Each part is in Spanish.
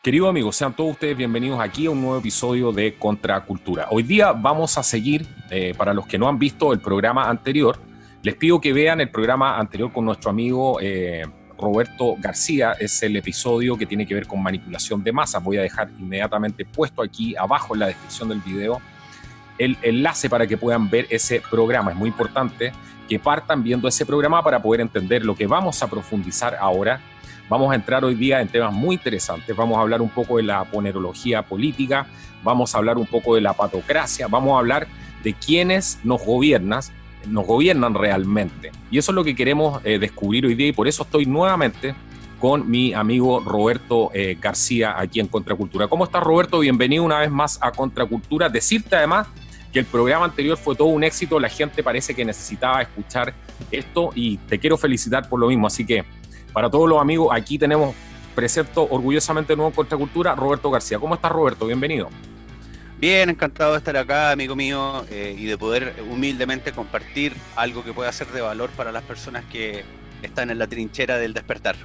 Queridos amigos, sean todos ustedes bienvenidos aquí a un nuevo episodio de Contracultura. Hoy día vamos a seguir, para los que no han visto el programa anterior, les pido que vean el programa anterior con nuestro amigo Roberto García. Es el episodio que tiene que ver con manipulación de masas. Voy a dejar inmediatamente puesto aquí abajo en la descripción del video el enlace para que puedan ver ese programa. Es muy importante que partan viendo ese programa para poder entender lo que vamos a profundizar ahora. Vamos a entrar hoy día en temas muy interesantes. Vamos a hablar un poco de la ponerología política, vamos a hablar un poco de la patocracia, vamos a hablar de quiénes nos gobiernan realmente. Y eso es lo que queremos descubrir hoy día, y por eso estoy nuevamente con mi amigo Roberto García aquí en Contracultura. ¿Cómo estás, Roberto? Bienvenido una vez más a Contracultura. Decirte además que el programa anterior fue todo un éxito, la gente parece que necesitaba escuchar esto y te quiero felicitar por lo mismo. Así que para todos los amigos, aquí tenemos presento orgullosamente nuevo en Contracultura, Roberto García. ¿Cómo estás, Roberto? Bienvenido. Bien, encantado de estar acá, amigo mío, y de poder humildemente compartir algo que pueda ser de valor para las personas que están en la trinchera del despertar.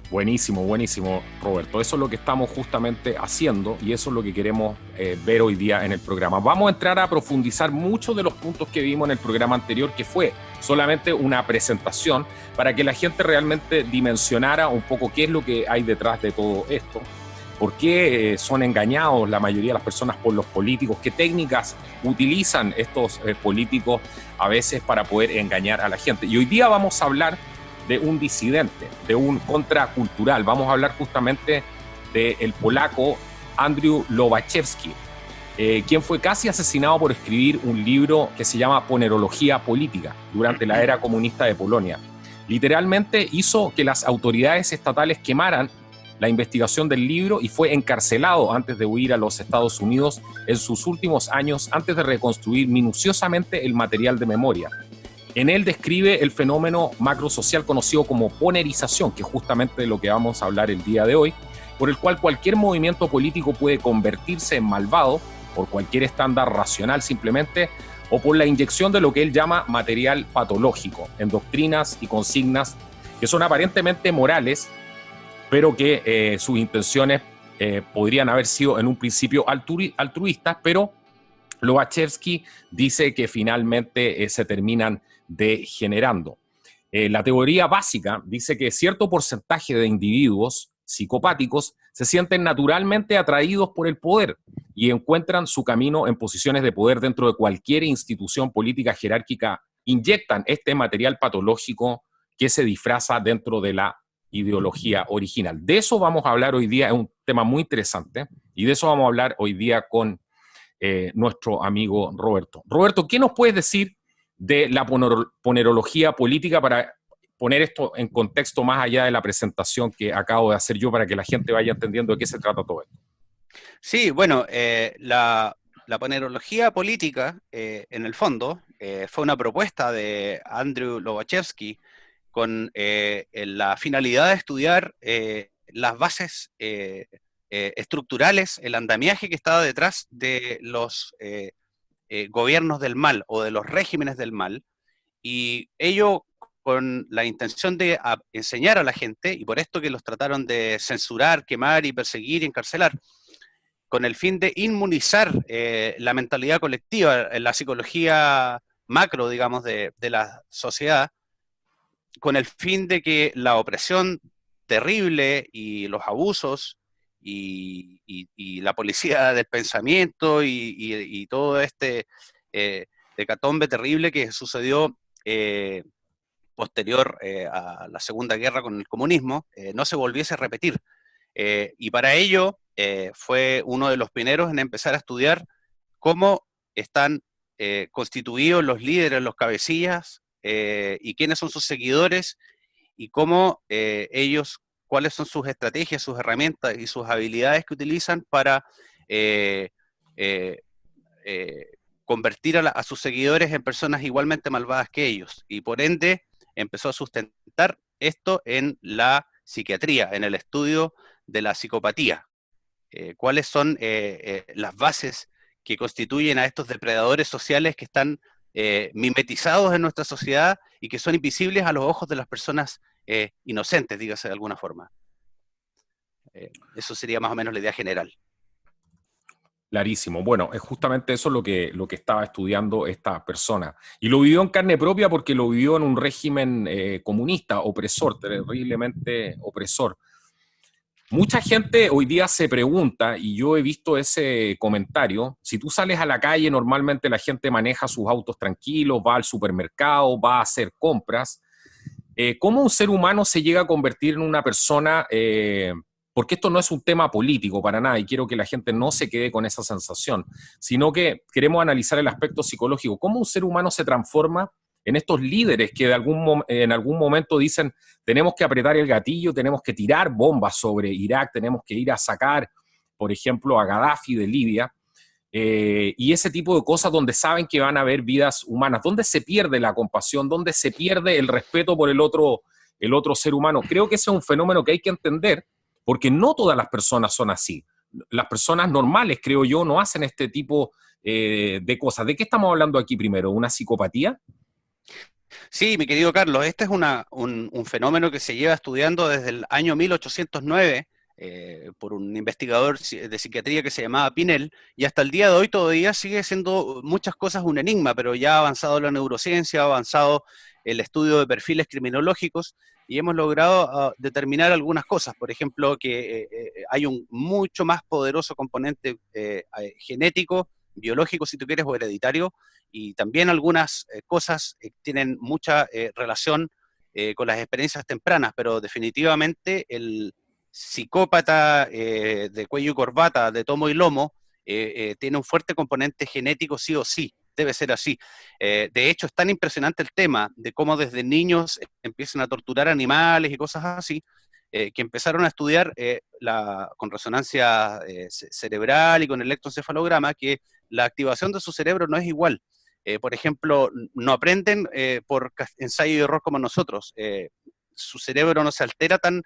Buenísimo, buenísimo, Roberto. Eso es lo que estamos justamente haciendo y eso es lo que queremos ver hoy día en el programa. Vamos a entrar a profundizar muchos de los puntos que vimos en el programa anterior, que fue solamente una presentación para que la gente realmente dimensionara un poco qué es lo que hay detrás de todo esto, por qué son engañados la mayoría de las personas por los políticos, qué técnicas utilizan estos políticos a veces para poder engañar a la gente. Y hoy día vamos a hablar de un disidente, de un contracultural. Vamos a hablar justamente del polaco Andrzej Lobachevsky, quien fue casi asesinado por escribir un libro que se llama Ponerología Política durante la era comunista de Polonia. Literalmente hizo que las autoridades estatales quemaran la investigación del libro y fue encarcelado antes de huir a los Estados Unidos en sus últimos años, antes de reconstruir minuciosamente el material de memoria. En él describe el fenómeno macrosocial conocido como ponerización, que es justamente de lo que vamos a hablar el día de hoy, por el cual cualquier movimiento político puede convertirse en malvado por cualquier estándar racional simplemente, o por la inyección de lo que él llama material patológico en doctrinas y consignas que son aparentemente morales, pero que sus intenciones podrían haber sido en un principio altruistas, pero Lobachevsky dice que finalmente se terminan degenerando. La teoría básica dice que cierto porcentaje de individuos psicopáticos se sienten naturalmente atraídos por el poder y encuentran su camino en posiciones de poder dentro de cualquier institución política jerárquica, inyectan este material patológico que se disfraza dentro de la ideología original. De eso vamos a hablar hoy día, es un tema muy interesante, y de eso vamos a hablar hoy día con nuestro amigo Roberto. Roberto, ¿qué nos puedes decir de la ponerología política para poner esto en contexto más allá de la presentación que acabo de hacer yo para que la gente vaya entendiendo de qué se trata todo esto? Sí, bueno, la ponerología política, en el fondo, fue una propuesta de Andrzej Lobachevsky con la finalidad de estudiar las bases estructurales, el andamiaje que estaba detrás de los gobiernos del mal o de los regímenes del mal, y ello con la intención de enseñar a la gente, y por esto que los trataron de censurar, quemar y perseguir y encarcelar, con el fin de inmunizar la mentalidad colectiva, la psicología macro, digamos, de la sociedad, con el fin de que la opresión terrible y los abusos y la policía del pensamiento y todo este hecatombe terrible que sucedió posterior a la Segunda Guerra con el comunismo, no se volviese a repetir. Y para ello fue uno de los pioneros en empezar a estudiar cómo están constituidos los líderes, los cabecillas, y quiénes son sus seguidores, y cómo ellos, cuáles son sus estrategias, sus herramientas y sus habilidades que utilizan para eh, convertir a sus seguidores en personas igualmente malvadas que ellos. Y por ende empezó a sustentar esto en la psiquiatría, en el estudio de la psicopatía. ¿Cuáles son las bases que constituyen a estos depredadores sociales que están mimetizados en nuestra sociedad y que son invisibles a los ojos de las personas inocentes, dígase de alguna forma? Eso sería más o menos la idea general. Clarísimo. Bueno, es justamente eso lo que estaba estudiando esta persona. Y lo vivió en carne propia porque lo vivió en un régimen comunista, opresor, terriblemente opresor. Mucha gente hoy día se pregunta, y yo he visto ese comentario, si tú sales a la calle, normalmente la gente maneja sus autos tranquilos, va al supermercado, va a hacer compras. ¿Cómo un ser humano se llega a convertir en una persona? Porque esto no es un tema político para nada, y quiero que la gente no se quede con esa sensación, sino que queremos analizar el aspecto psicológico. ¿Cómo un ser humano se transforma en estos líderes que en algún momento dicen tenemos que apretar el gatillo, tenemos que tirar bombas sobre Irak, tenemos que ir a sacar, por ejemplo, a Gaddafi de Libia? Y ese tipo de cosas donde saben que van a haber vidas humanas, donde se pierde la compasión, donde se pierde el respeto por el otro ser humano. Creo que ese es un fenómeno que hay que entender, porque no todas las personas son así. Las personas normales, creo yo, no hacen este tipo de cosas. ¿De qué estamos hablando aquí primero? ¿Una psicopatía? Sí, mi querido Carlos, este es un fenómeno que se lleva estudiando desde el año 1809 por un investigador de psiquiatría que se llamaba Pinel, y hasta el día de hoy todavía sigue siendo muchas cosas un enigma, pero ya ha avanzado la neurociencia, ha avanzado el estudio de perfiles criminológicos, y hemos logrado determinar algunas cosas. Por ejemplo, que hay un mucho más poderoso componente genético, biológico, si tú quieres, o hereditario, y también algunas cosas tienen mucha relación con las experiencias tempranas, pero definitivamente el psicópata de cuello y corbata, de tomo y lomo, tiene un fuerte componente genético sí o sí, debe ser así. De hecho, es tan impresionante el tema de cómo desde niños empiezan a torturar animales y cosas así, que empezaron a estudiar con resonancia cerebral y con electroencefalograma, que la activación de su cerebro no es igual. Por ejemplo, no aprenden por ensayo y error como nosotros. Su cerebro no se altera tan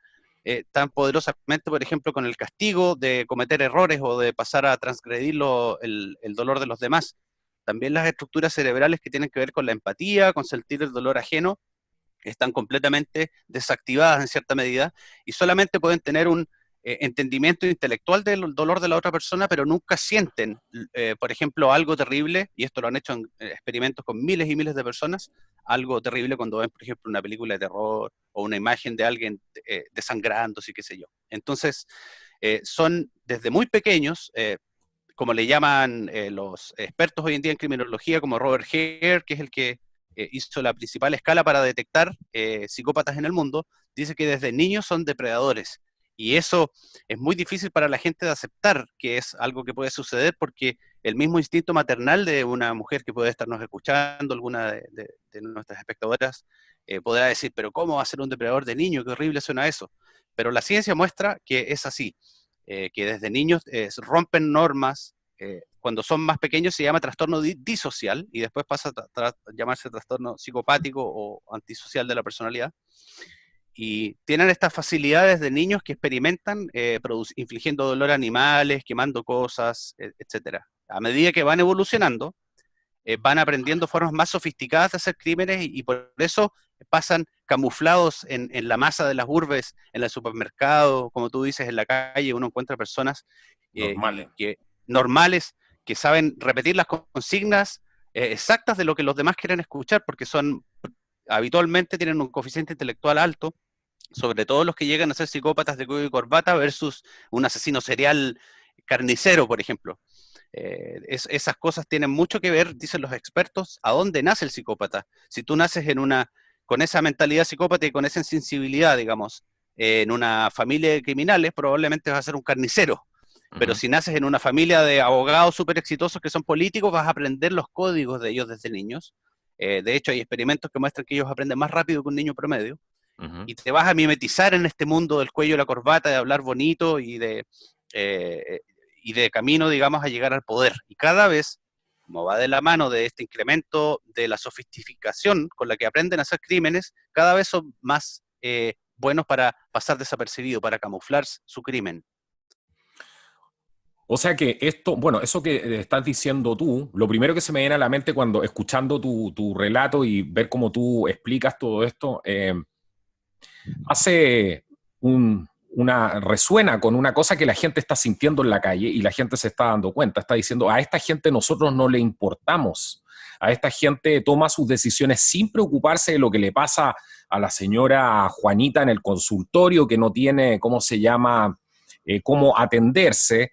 poderosamente, por ejemplo, con el castigo de cometer errores o de pasar a transgredir el dolor de los demás. También las estructuras cerebrales que tienen que ver con la empatía, con sentir el dolor ajeno, están completamente desactivadas en cierta medida y solamente pueden tener un entendimiento intelectual del dolor de la otra persona, pero nunca sienten, por ejemplo, algo terrible, y esto lo han hecho en experimentos con miles y miles de personas, algo terrible cuando ven, por ejemplo, una película de terror o una imagen de alguien desangrándose, qué sé yo. Entonces, son desde muy pequeños, como le llaman los expertos hoy en día en criminología, como Robert Hare, que es el que hizo la principal escala para detectar psicópatas en el mundo, dice que desde niños son depredadores. Y eso es muy difícil para la gente de aceptar que es algo que puede suceder, porque el mismo instinto maternal de una mujer que puede estarnos escuchando, alguna de nuestras espectadoras, podrá decir, pero ¿cómo va a ser un depredador de niño? Qué horrible suena eso. Pero la ciencia muestra que es así, que desde niños rompen normas. Cuando son más pequeños se llama trastorno disocial y después pasa a llamarse trastorno psicopático o antisocial de la personalidad. Y tienen estas facilidades de niños que experimentan infligiendo dolor a animales, quemando cosas, etcétera. A medida que van evolucionando, van aprendiendo formas más sofisticadas de hacer crímenes y por eso pasan camuflados en la masa de las urbes, en el supermercado, como tú dices, en la calle, uno encuentra personas Normales. normales que saben repetir las consignas exactas de lo que los demás quieren escuchar, porque habitualmente tienen un coeficiente intelectual alto, sobre todo los que llegan a ser psicópatas de cuello y corbata versus un asesino serial carnicero, por ejemplo. Esas cosas tienen mucho que ver, dicen los expertos, a dónde nace el psicópata. Si tú naces con esa mentalidad psicópata y con esa insensibilidad, digamos, en una familia de criminales, probablemente vas a ser un carnicero. Pero si naces en una familia de abogados súper exitosos que son políticos, vas a aprender los códigos de ellos desde niños. De hecho, hay experimentos que muestran que ellos aprenden más rápido que un niño promedio. Y te vas a mimetizar en este mundo del cuello y la corbata, de hablar bonito y de camino, digamos, a llegar al poder. Y cada vez, como va de la mano de este incremento de la sofisticación con la que aprenden a hacer crímenes, cada vez son más buenos para pasar desapercibido, para camuflar su crimen. O sea que esto, bueno, eso que estás diciendo tú, lo primero que se me viene a la mente cuando escuchando tu relato y ver cómo tú explicas todo esto, hace resuena con una cosa que la gente está sintiendo en la calle y la gente se está dando cuenta, está diciendo, a esta gente nosotros no le importamos, a esta gente toma sus decisiones sin preocuparse de lo que le pasa a la señora Juanita en el consultorio, que no tiene, ¿cómo se llama?, cómo atenderse.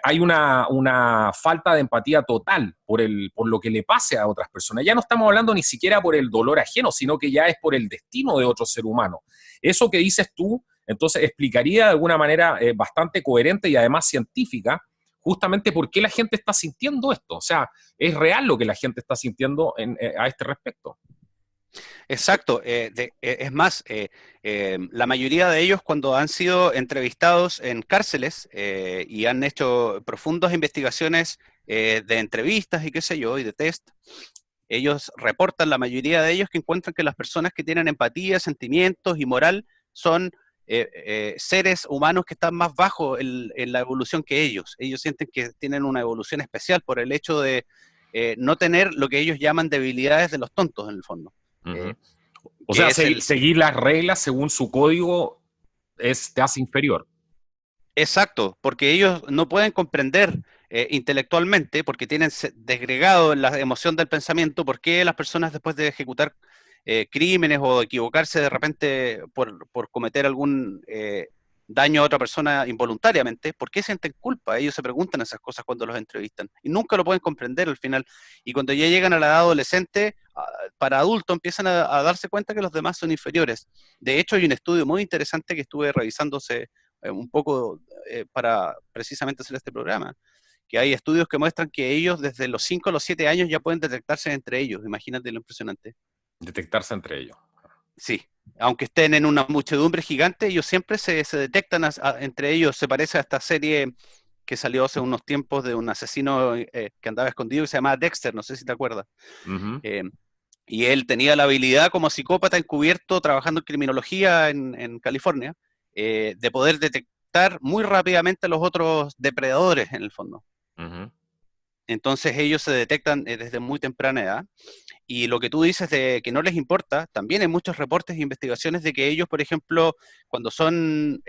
Hay una falta de empatía total por lo que le pase a otras personas. Ya no estamos hablando ni siquiera por el dolor ajeno, sino que ya es por el destino de otro ser humano. Eso que dices tú, entonces explicaría de alguna manera bastante coherente y además científica, justamente por qué la gente está sintiendo esto. O sea, es real lo que la gente está sintiendo a este respecto. Exacto. Es más, la mayoría de ellos cuando han sido entrevistados en cárceles y han hecho profundas investigaciones de entrevistas y qué sé yo, y de test, ellos reportan, la mayoría de ellos, que encuentran que las personas que tienen empatía, sentimientos y moral son seres humanos que están más bajo en la evolución que ellos. Ellos sienten que tienen una evolución especial por el hecho de no tener lo que ellos llaman debilidades de los tontos, en el fondo. Uh-huh. O sea, seguir las reglas según su código te hace inferior. Exacto, porque ellos no pueden comprender intelectualmente, porque tienen desgregado la emoción del pensamiento, por qué las personas después de ejecutar crímenes o equivocarse de repente por cometer algún daño a otra persona involuntariamente, ¿por qué sienten culpa? Ellos se preguntan esas cosas cuando los entrevistan y nunca lo pueden comprender al final. Y cuando ya llegan a la edad adolescente, para adultos empiezan a darse cuenta que los demás son inferiores. De hecho, hay un estudio muy interesante que estuve revisándose un poco para precisamente hacer este programa, que hay estudios que muestran que ellos desde los 5 a los 7 años ya pueden detectarse entre ellos. Imagínate lo impresionante. Detectarse entre ellos. Sí, aunque estén en una muchedumbre gigante, ellos siempre se detectan entre ellos. Se parece a esta serie que salió hace unos tiempos de un asesino que andaba escondido, que se llamaba Dexter, no sé si te acuerdas. Uh-huh. Y él tenía la habilidad como psicópata encubierto, trabajando en criminología en California, de poder detectar muy rápidamente a los otros depredadores, en el fondo. Uh-huh. Entonces ellos se detectan desde muy temprana edad. Y lo que tú dices de que no les importa, también hay muchos reportes e investigaciones de que ellos, por ejemplo, cuando son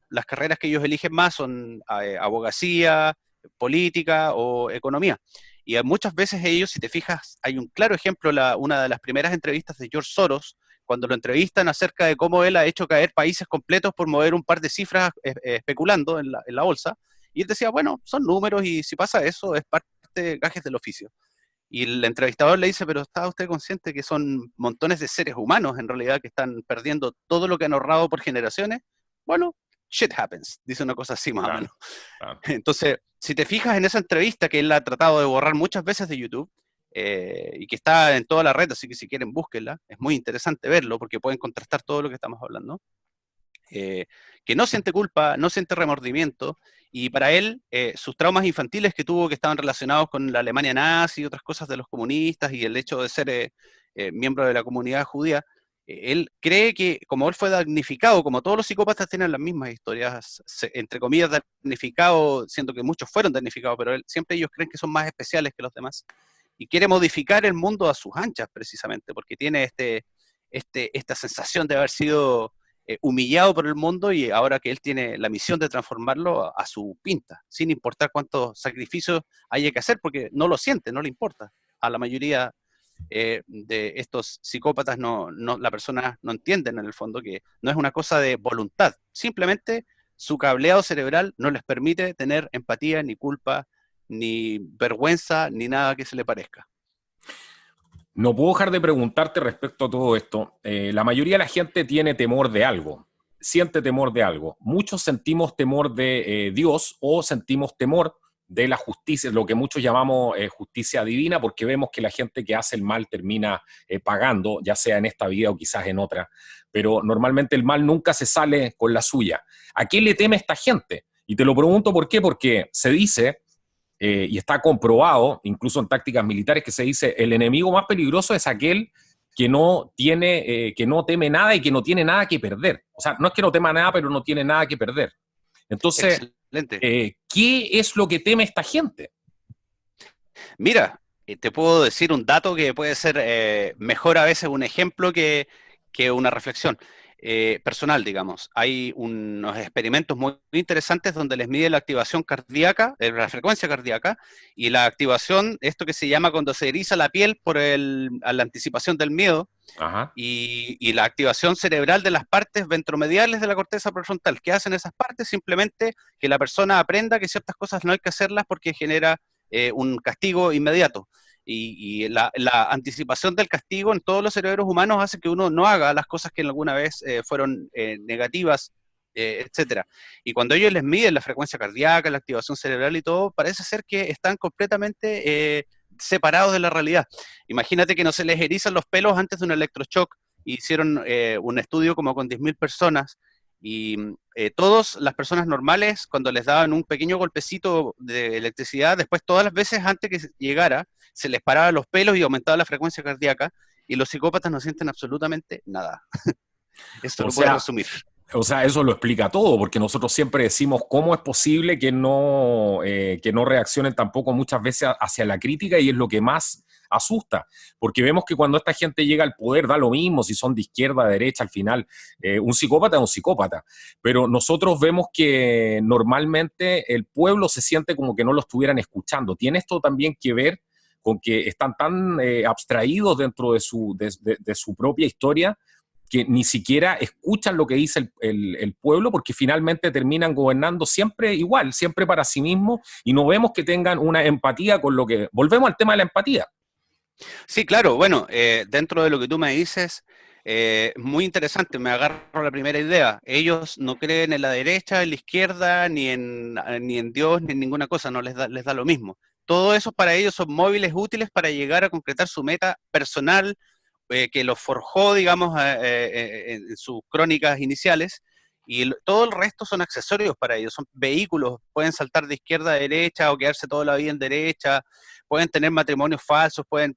las carreras que ellos eligen más son abogacía, política o economía. Y muchas veces ellos, si te fijas, hay un claro ejemplo, una de las primeras entrevistas de George Soros, cuando lo entrevistan acerca de cómo él ha hecho caer países completos por mover un par de cifras especulando en la bolsa. Y él decía, bueno, son números y si pasa eso es parte de gajes del oficio. Y el entrevistador le dice, pero ¿está usted consciente que son montones de seres humanos en realidad que están perdiendo todo lo que han ahorrado por generaciones? Bueno, shit happens, dice una cosa así más o menos. Claro. Entonces, si te fijas en esa entrevista que él ha tratado de borrar muchas veces de YouTube, y que está en toda la red, así que si quieren búsquenla, es muy interesante verlo porque pueden contrastar todo lo que estamos hablando. Que no siente culpa, no siente remordimiento, y para él sus traumas infantiles que tuvo que estaban relacionados con la Alemania nazi y otras cosas de los comunistas y el hecho de ser miembro de la comunidad judía, él cree que como él fue damnificado, como todos los psicópatas tienen las mismas historias, entre comillas damnificado, siendo que muchos fueron damnificados, pero siempre ellos creen que son más especiales que los demás, y quiere modificar el mundo a sus anchas precisamente, porque tiene esta sensación de haber sido humillado por el mundo y ahora que él tiene la misión de transformarlo a su pinta, sin importar cuántos sacrificios haya que hacer, porque no lo siente, no le importa. A la mayoría de estos psicópatas la persona no entienden en el fondo que no es una cosa de voluntad, simplemente su cableado cerebral no les permite tener empatía, ni culpa, ni vergüenza, ni nada que se le parezca. No puedo dejar de preguntarte respecto a todo esto. La mayoría de la gente tiene temor de algo, siente temor de algo. Muchos sentimos temor de Dios o sentimos temor de la justicia, lo que muchos llamamos justicia divina, porque vemos que la gente que hace el mal termina pagando, ya sea en esta vida o quizás en otra. Pero normalmente el mal nunca se sale con la suya. ¿A qué le teme esta gente? Y te lo pregunto por qué, porque se dice... y está comprobado, incluso en tácticas militares, que se dice el enemigo más peligroso es aquel que no teme nada y que no tiene nada que perder. O sea, no es que no tema nada, pero no tiene nada que perder. Entonces, ¿qué es lo que teme esta gente? Mira, te puedo decir un dato que puede ser mejor a veces un ejemplo que una reflexión. personal, digamos. Hay unos experimentos muy interesantes donde les mide la activación cardíaca, la frecuencia cardíaca, y la activación, esto que se llama cuando se eriza la piel a la anticipación del miedo, Ajá. y la activación cerebral de las partes ventromediales de la corteza prefrontal. ¿Qué hacen esas partes? Simplemente que la persona aprenda que ciertas cosas no hay que hacerlas porque genera un castigo inmediato. Y la anticipación del castigo en todos los cerebros humanos hace que uno no haga las cosas que alguna vez fueron negativas, etcétera. Y cuando ellos les miden la frecuencia cardíaca, la activación cerebral y todo, parece ser que están completamente separados de la realidad. Imagínate que no se les erizan los pelos antes de un electroshock. Hicieron un estudio como con 10.000 personas y todas las personas normales, cuando les daban un pequeño golpecito de electricidad, después todas las veces antes que llegara, se les paraba los pelos y aumentaba la frecuencia cardíaca, y los psicópatas no sienten absolutamente nada. Esto O lo puedes sea, resumir. O sea, eso lo explica todo, porque nosotros siempre decimos cómo es posible que no reaccionen tampoco muchas veces hacia la crítica, y es lo que más asusta, porque vemos que cuando esta gente llega al poder da lo mismo si son de izquierda, de derecha, al final un psicópata es un psicópata, pero nosotros vemos que normalmente el pueblo se siente como que no lo estuvieran escuchando. ¿Tiene esto también que ver con que están tan abstraídos dentro de su propia historia, que ni siquiera escuchan lo que dice el pueblo, porque finalmente terminan gobernando siempre igual, siempre para sí mismos, y no vemos que tengan una empatía con lo que... Volvemos al tema de la empatía. Sí, claro, bueno, dentro de lo que tú me dices, muy interesante, me agarro la primera idea. Ellos no creen en la derecha, en la izquierda, ni en Dios, ni en ninguna cosa, no les da lo mismo. Todo eso para ellos son móviles útiles para llegar a concretar su meta personal, que los forjó, digamos, en sus crónicas iniciales, y todo el resto son accesorios para ellos, son vehículos, pueden saltar de izquierda a derecha o quedarse toda la vida en derecha, pueden tener matrimonios falsos, pueden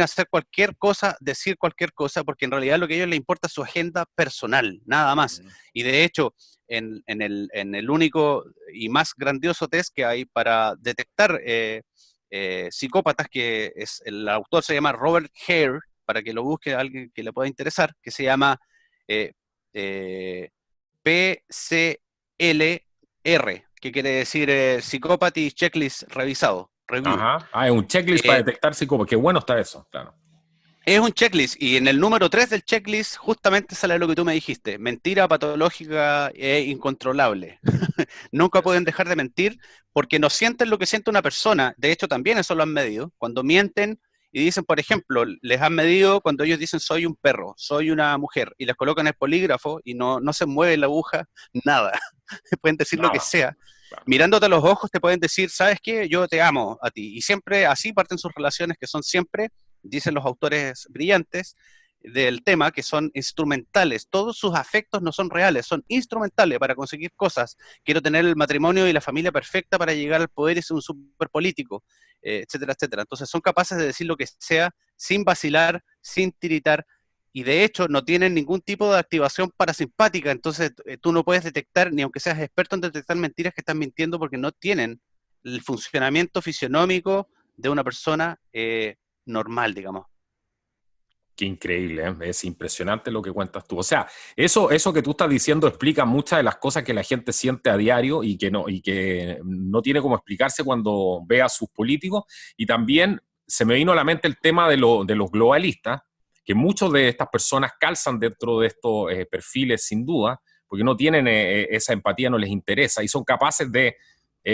hacer cualquier cosa, decir cualquier cosa, porque en realidad lo que a ellos les importa es su agenda personal, nada más. Y de hecho, en el único y más grandioso test que hay para detectar psicópatas, que es el autor se llama Robert Hare, para que lo busque a alguien que le pueda interesar, que se llama eh, eh, PCLR, que quiere decir Psychopathy Checklist Revisado, Review. Ajá. Ah, es un checklist para Eh, detectar psicópatas. Qué bueno está eso, claro. es un checklist, y en el número 3 del checklist justamente sale lo que tú me dijiste: mentira patológica e incontrolable. Nunca pueden dejar de mentir porque no sienten lo que siente una persona. De hecho, también eso lo han medido. Cuando mienten y dicen, por ejemplo, les han medido cuando ellos dicen soy un perro, soy una mujer, y les colocan el polígrafo y no se mueve la aguja, nada. Pueden decir lo que Nada. sea. Claro. Mirándote a los ojos te pueden decir, ¿sabes qué? Yo te amo a ti. Y siempre así parten sus relaciones, que son siempre, dicen los autores brillantes del tema, que son instrumentales. Todos sus afectos no son reales, son instrumentales para conseguir cosas. Quiero tener el matrimonio y la familia perfecta para llegar al poder y ser un super político, etcétera, etcétera. Entonces son capaces de decir lo que sea sin vacilar, sin tiritar, y de hecho no tienen ningún tipo de activación parasimpática. Entonces tú no puedes detectar, ni aunque seas experto en detectar mentiras, que están mintiendo, porque no tienen el funcionamiento fisionómico de una persona normal, digamos. Qué increíble, ¿eh? Es impresionante lo que cuentas tú. O sea, eso que tú estás diciendo explica muchas de las cosas que la gente siente a diario y que no tiene cómo explicarse cuando ve a sus políticos. Y también se me vino a la mente el tema de los globalistas, que muchos de estas personas calzan dentro de estos perfiles sin duda, porque no tienen esa empatía, no les interesa, y son capaces de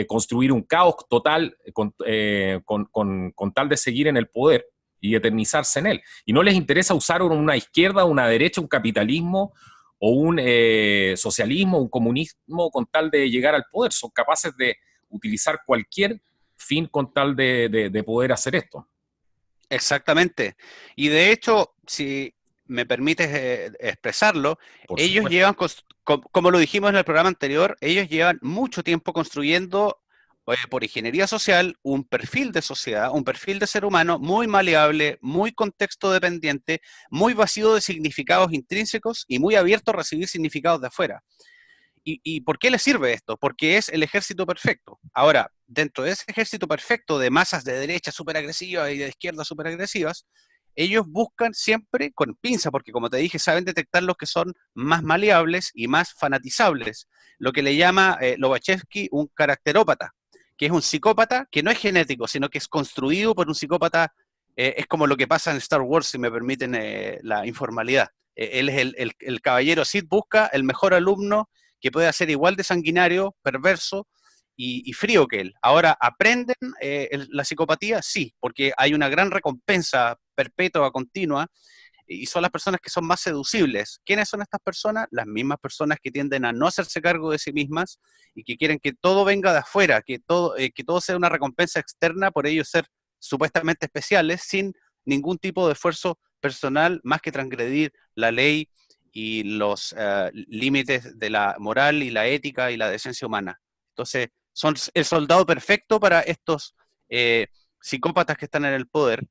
construir un caos total con tal de seguir en el poder y eternizarse en él. Y no les interesa usar una izquierda, una derecha, un capitalismo o un socialismo, un comunismo con tal de llegar al poder. Son capaces de utilizar cualquier fin con tal de poder hacer esto. Exactamente. Y de hecho, si me permites expresarlo, Por ellos supuesto. llevan, como lo dijimos en el programa anterior, ellos llevan mucho tiempo construyendo, por ingeniería social, un perfil de sociedad, un perfil de ser humano muy maleable, muy contexto dependiente, muy vacío de significados intrínsecos y muy abierto a recibir significados de afuera. ¿Y por qué les sirve esto? Porque es el ejército perfecto. Ahora, dentro de ese ejército perfecto de masas de derecha súper agresivas y de izquierda súper agresivas, ellos buscan siempre con pinza, porque como te dije, saben detectar los que son más maleables y más fanatizables, lo que le llama Lobachevsky un caracterópata, que es un psicópata que no es genético, sino que es construido por un psicópata. Es como lo que pasa en Star Wars, si me permiten la informalidad. Él es el caballero Sith, busca el mejor alumno que pueda ser igual de sanguinario, perverso y frío que él. Ahora, ¿aprenden la psicopatía? Sí, porque hay una gran recompensa perpetua, continua, y son las personas que son más seducibles. ¿Quiénes son estas personas? Las mismas personas que tienden a no hacerse cargo de sí mismas y que quieren que todo venga de afuera, que todo sea una recompensa externa por ellos ser supuestamente especiales, sin ningún tipo de esfuerzo personal más que transgredir la ley y los límites de la moral y la ética y la decencia humana. Entonces, son el soldado perfecto para estos psicópatas que están en el poder.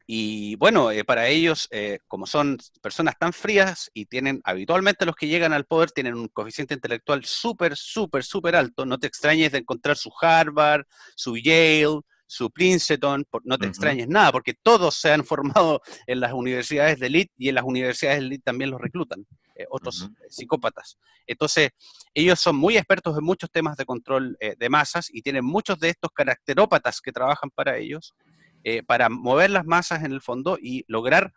Y bueno, para ellos, como son personas tan frías y tienen, habitualmente los que llegan al poder tienen un coeficiente intelectual súper, súper, súper alto, no te extrañes de encontrar su Harvard, su Yale, su Princeton, no te extrañes nada, porque todos se han formado en las universidades de élite y en las universidades de élite también los reclutan, otros psicópatas. Entonces, ellos son muy expertos en muchos temas de control de masas y tienen muchos de estos caracterópatas que trabajan para ellos para mover las masas en el fondo y lograr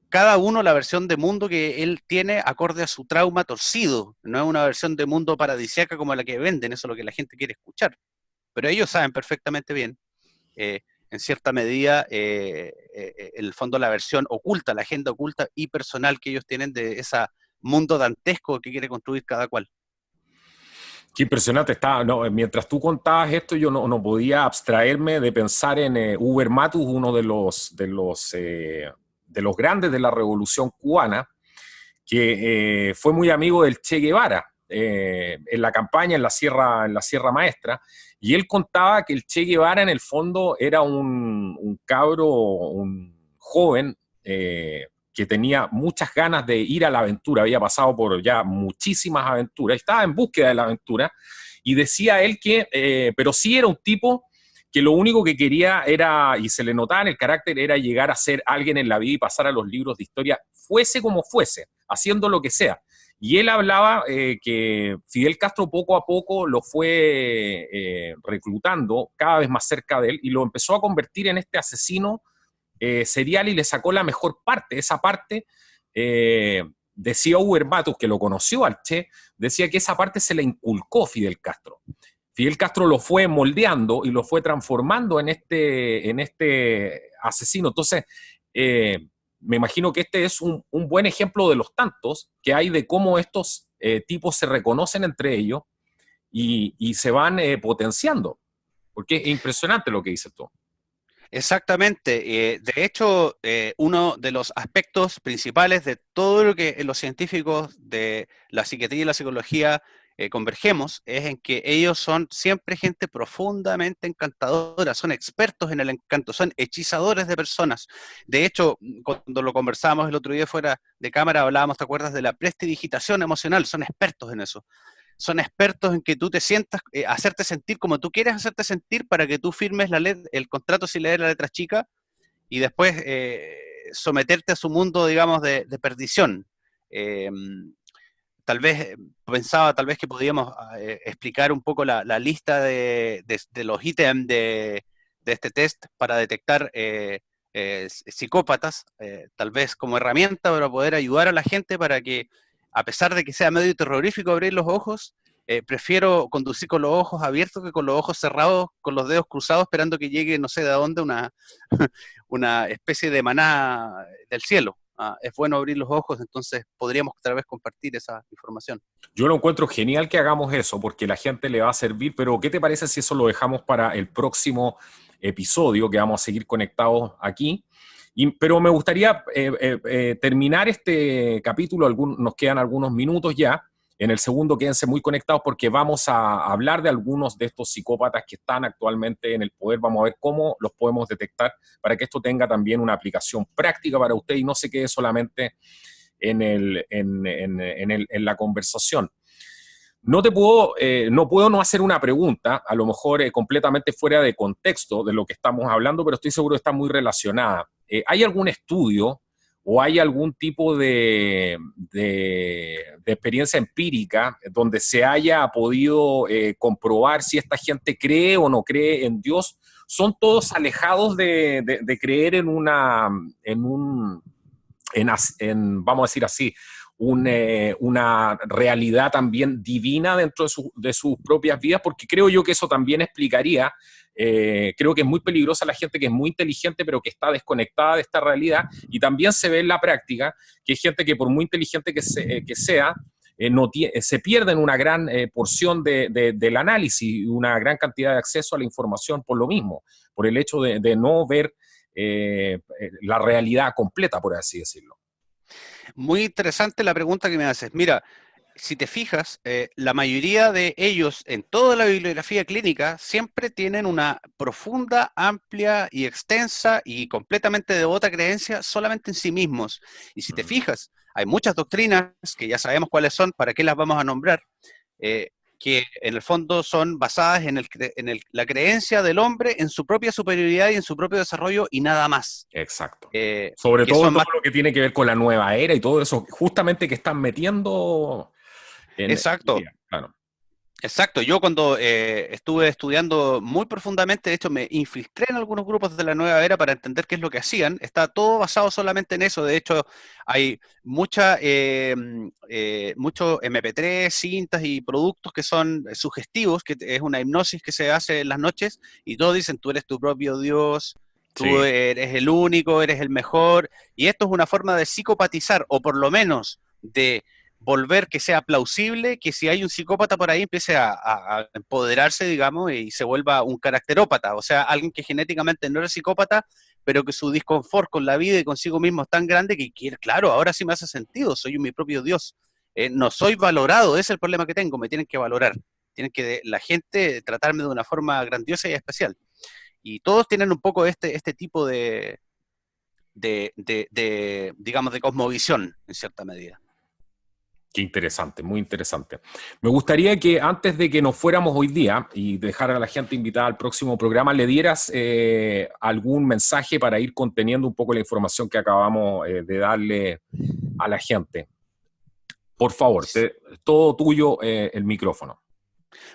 cada uno la versión de mundo que él tiene acorde a su trauma torcido. No es una versión de mundo paradisíaca como la que venden, eso es lo que la gente quiere escuchar. Pero ellos saben perfectamente bien, en cierta medida, en el fondo la versión oculta, la agenda oculta y personal que ellos tienen de ese mundo dantesco que quiere construir cada cual. Qué impresionante está. No, mientras tú contabas esto, yo no podía abstraerme de pensar en Huber Matus, uno de los grandes de la Revolución Cubana, que fue muy amigo del Che Guevara en la campaña en la Sierra Maestra, y él contaba que el Che Guevara en el fondo era un cabro, un joven que tenía muchas ganas de ir a la aventura, había pasado por ya muchísimas aventuras, estaba en búsqueda de la aventura, y decía él que, pero sí era un tipo que lo único que quería era, y se le notaba en el carácter, era llegar a ser alguien en la vida y pasar a los libros de historia, fuese como fuese, haciendo lo que sea. Y él hablaba que Fidel Castro poco a poco lo fue reclutando cada vez más cerca de él y lo empezó a convertir en este asesino serial y le sacó la mejor parte. Esa parte, decía Huber Matus, que lo conoció al Che, decía que esa parte se le inculcó Fidel Castro. Fidel Castro lo fue moldeando y lo fue transformando en este asesino. Entonces, me imagino que este es un buen ejemplo de los tantos que hay de cómo estos tipos se reconocen entre ellos y se van potenciando. Porque es impresionante lo que dices tú. Exactamente. De hecho, uno de los aspectos principales de todo lo que los científicos de la psiquiatría y la psicología convergemos es en que ellos son siempre gente profundamente encantadora, son expertos en el encanto, son hechizadores de personas. De hecho, cuando lo conversábamos el otro día fuera de cámara, hablábamos, ¿te acuerdas? De la prestidigitación emocional, son expertos en eso. Son expertos en que tú te sientas, hacerte sentir como tú quieres hacerte sentir para que tú firmes el contrato sin leer la letra chica y después someterte a su mundo, digamos, de perdición. Eh, Tal vez pensaba tal vez que podíamos explicar un poco la lista de los ítems de este test para detectar psicópatas, tal vez como herramienta para poder ayudar a la gente para que, a pesar de que sea medio terrorífico abrir los ojos, prefiero conducir con los ojos abiertos que con los ojos cerrados, con los dedos cruzados, esperando que llegue no sé de dónde una especie de maná del cielo. Es bueno abrir los ojos, entonces podríamos tal vez compartir esa información. Yo lo encuentro genial que hagamos eso, porque la gente le va a servir, pero ¿qué te parece si eso lo dejamos para el próximo episodio, que vamos a seguir conectados aquí? Pero me gustaría terminar este capítulo, nos quedan algunos minutos ya. En el segundo quédense muy conectados porque vamos a hablar de algunos de estos psicópatas que están actualmente en el poder. Vamos a ver cómo los podemos detectar para que esto tenga también una aplicación práctica para usted y no se quede solamente en la conversación. No puedo no hacer una pregunta, a lo mejor completamente fuera de contexto de lo que estamos hablando, pero estoy seguro que está muy relacionada. ¿hay algún estudio o hay algún tipo de experiencia empírica donde se haya podido comprobar si esta gente cree o no cree en Dios? ¿Son todos alejados de creer en vamos a decir así, una realidad también divina dentro de sus propias vidas? Porque creo yo que eso también explicaría, creo que es muy peligrosa la gente que es muy inteligente pero que está desconectada de esta realidad, y también se ve en la práctica que hay gente que por muy inteligente que sea, se pierde en una gran porción del análisis, una gran cantidad de acceso a la información por lo mismo, por el hecho de no ver la realidad completa, por así decirlo. Muy interesante la pregunta que me haces. Mira, si te fijas, la mayoría de ellos en toda la bibliografía clínica siempre tienen una profunda, amplia y extensa y completamente devota creencia solamente en sí mismos. Y si te fijas, hay muchas doctrinas que ya sabemos cuáles son, para qué las vamos a nombrar, que en el fondo son basadas en la creencia del hombre en su propia superioridad y en su propio desarrollo y nada más. Exacto. Sobre todo todo lo que tiene que ver con la nueva era y todo eso, justamente que están metiendo en... Exacto. Claro. Exacto, yo cuando estuve estudiando muy profundamente, de hecho me infiltré en algunos grupos de la nueva era para entender qué es lo que hacían, está todo basado solamente en eso. De hecho hay mucho MP3, cintas y productos que son sugestivos, que es una hipnosis que se hace en las noches y todos dicen tú eres tu propio Dios, tú eres el único, eres el mejor, y esto es una forma de psicopatizar, o por lo menos de volver que sea plausible que si hay un psicópata por ahí empiece a empoderarse, digamos, y se vuelva un caracterópata, o sea, alguien que genéticamente no era psicópata, pero que su disconfort con la vida y consigo mismo es tan grande que quiere, claro, ahora sí me hace sentido, soy mi propio Dios, no soy valorado, ese es el problema que tengo, me tienen que valorar, tienen que la gente tratarme de una forma grandiosa y especial. Y todos tienen un poco este tipo digamos, de cosmovisión, en cierta medida. Qué interesante, muy interesante. Me gustaría que antes de que nos fuéramos hoy día y dejar a la gente invitada al próximo programa, le dieras algún mensaje para ir conteniendo un poco la información que acabamos de darle a la gente. Por favor, todo tuyo el micrófono.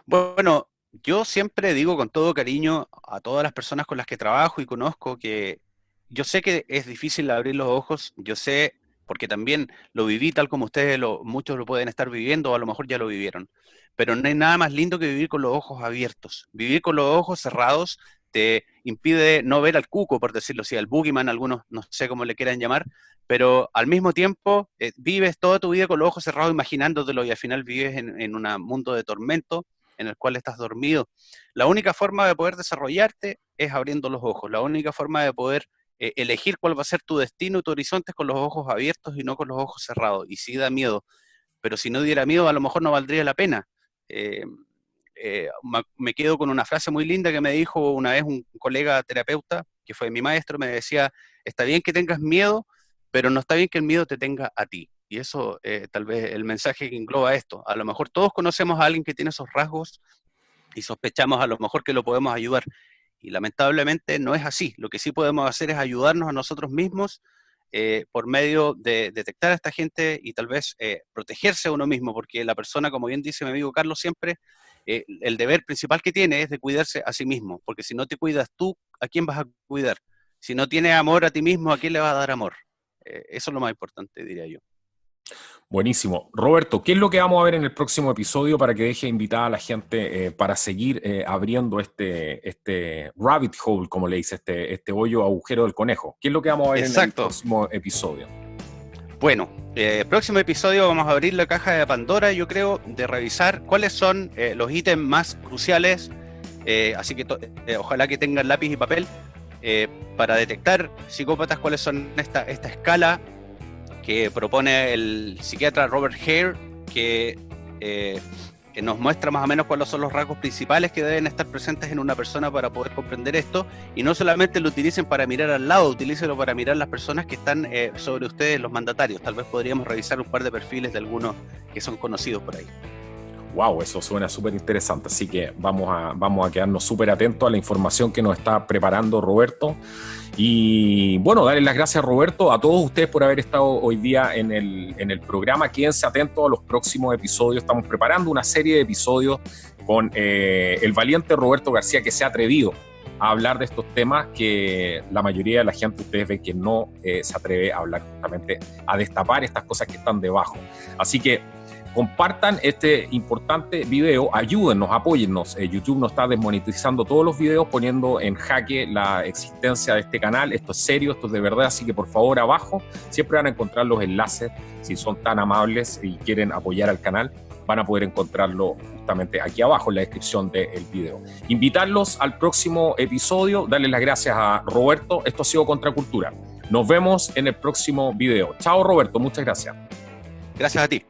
Bueno, yo siempre digo con todo cariño a todas las personas con las que trabajo y conozco que yo sé que es difícil abrir los ojos, yo sé, porque también lo viví tal como ustedes, muchos lo pueden estar viviendo o a lo mejor ya lo vivieron, pero no hay nada más lindo que vivir con los ojos abiertos. Vivir con los ojos cerrados te impide no ver al cuco, por decirlo así, al boogeyman, algunos no sé cómo le quieran llamar, pero al mismo tiempo vives toda tu vida con los ojos cerrados imaginándotelo y al final vives en un mundo de tormento en el cual estás dormido. La única forma de poder desarrollarte es abriendo los ojos. La única forma de poder elegir cuál va a ser tu destino y tu horizonte es con los ojos abiertos y no con los ojos cerrados. Y sí da miedo, pero si no diera miedo a lo mejor no valdría la pena. Me quedo con una frase muy linda que me dijo una vez un colega terapeuta, que fue mi maestro, me decía, está bien que tengas miedo, pero no está bien que el miedo te tenga a ti. Y eso tal vez el mensaje que engloba esto. A lo mejor todos conocemos a alguien que tiene esos rasgos y sospechamos a lo mejor que lo podemos ayudar. Y lamentablemente no es así. Lo que sí podemos hacer es ayudarnos a nosotros mismos por medio de detectar a esta gente y tal vez protegerse a uno mismo, porque la persona, como bien dice mi amigo Carlos siempre, el deber principal que tiene es de cuidarse a sí mismo, porque si no te cuidas tú, ¿a quién vas a cuidar? Si no tienes amor a ti mismo, ¿a quién le vas a dar amor? Eso es lo más importante, diría yo. Buenísimo. Roberto, ¿qué es lo que vamos a ver en el próximo episodio para que deje invitada a la gente para seguir abriendo este rabbit hole, como le dice, este hoyo agujero del conejo? ¿Qué es lo que vamos a ver en el próximo episodio? Bueno, próximo episodio vamos a abrir la caja de Pandora, yo creo, de revisar cuáles son los ítems más cruciales, así que ojalá que tengan lápiz y papel para detectar psicópatas, cuáles son esta escala que propone el psiquiatra Robert Hare, que nos muestra más o menos cuáles son los rasgos principales que deben estar presentes en una persona para poder comprender esto, y no solamente lo utilicen para mirar al lado, utilícenlo para mirar las personas que están sobre ustedes, los mandatarios. Tal vez podríamos revisar un par de perfiles de algunos que son conocidos por ahí. Wow, eso suena súper interesante, así que vamos a quedarnos súper atentos a la información que nos está preparando Roberto. Y bueno, darles las gracias, Roberto, a todos ustedes por haber estado hoy día en el programa. Quédense atentos a los próximos episodios. Estamos preparando una serie de episodios con el valiente Roberto García, que se ha atrevido a hablar de estos temas que la mayoría de la gente, ustedes ven que no se atreve a hablar, justamente a destapar estas cosas que están debajo. Así que compartan este importante video, ayúdennos, apóyennos. YouTube nos está desmonetizando todos los videos, poniendo en jaque la existencia de este canal. Esto es serio, esto es de verdad, así que por favor abajo siempre van a encontrar los enlaces. Si son tan amables y quieren apoyar al canal, van a poder encontrarlo justamente aquí abajo en la descripción del video. Invitarlos al próximo episodio, darles las gracias a Roberto. Esto ha sido Contracultura. Nos vemos en el próximo video. Chao, Roberto, muchas gracias. Gracias a ti.